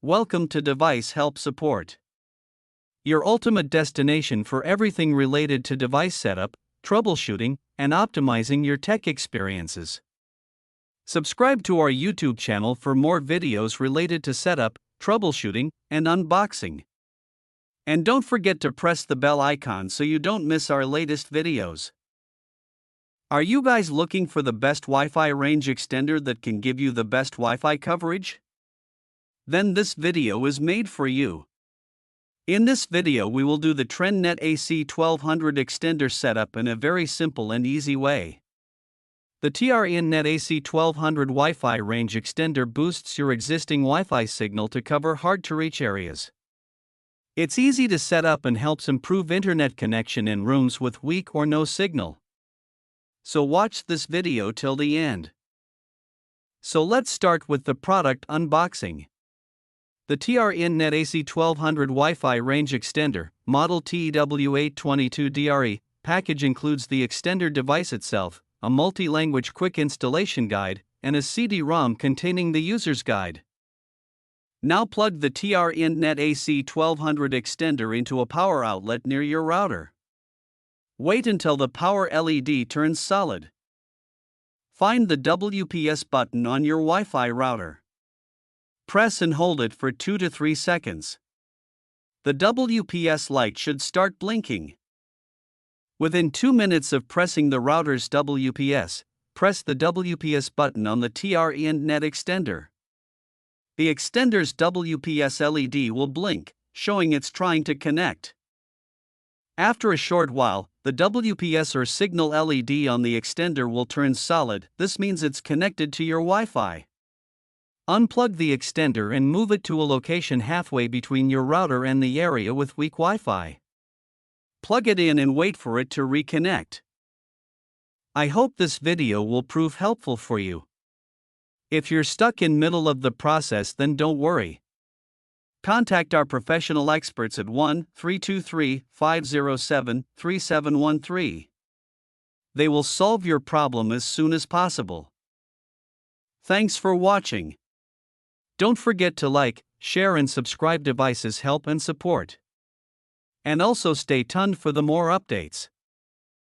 Welcome to Device Help Support, your ultimate destination for everything related to device setup, troubleshooting, and optimizing your tech experiences. Subscribe to our YouTube channel for more videos related to setup, troubleshooting, and unboxing. And don't forget to press the bell icon so you don't miss our latest videos. Are you guys looking for the best Wi-Fi range extender that can give you the best Wi-Fi coverage? Then this video is made for you. In this video we will do the TRENDnet AC1200 Extender setup in a very simple and easy way. The TRENnet AC1200 Wi-Fi range extender boosts your existing Wi-Fi signal to cover hard-to-reach areas. It's easy to set up and helps improve internet connection in rooms with weak or no signal. So watch this video till the end. So let's start with the product unboxing. The TRENnet AC1200 Wi-Fi range extender, model TEW822DRE, package includes the extender device itself, a multi-language quick installation guide, and a CD-ROM containing the user's guide. Now plug the TRENnet AC1200 extender into a power outlet near your router. Wait until the power LED turns solid. Find the WPS button on your Wi-Fi router. Press and hold it for 2 to 3 seconds. The WPS light should start blinking. Within 2 minutes of pressing the router's WPS, press the WPS button on the TRENnet extender. The extender's WPS LED will blink, showing it's trying to connect. After a short while, the WPS or signal LED on the extender will turn solid. This means it's connected to your Wi-Fi. Unplug the extender and move it to a location halfway between your router and the area with weak Wi-Fi. Plug it in and wait for it to reconnect. I hope this video will prove helpful for you. If you're stuck in middle of the process, then don't worry. Contact our professional experts at 1-323-507-3713. They will solve your problem as soon as possible. Thanks for watching. Don't forget to like, share and subscribe. Devices Help and Support. And also stay tuned for the more updates.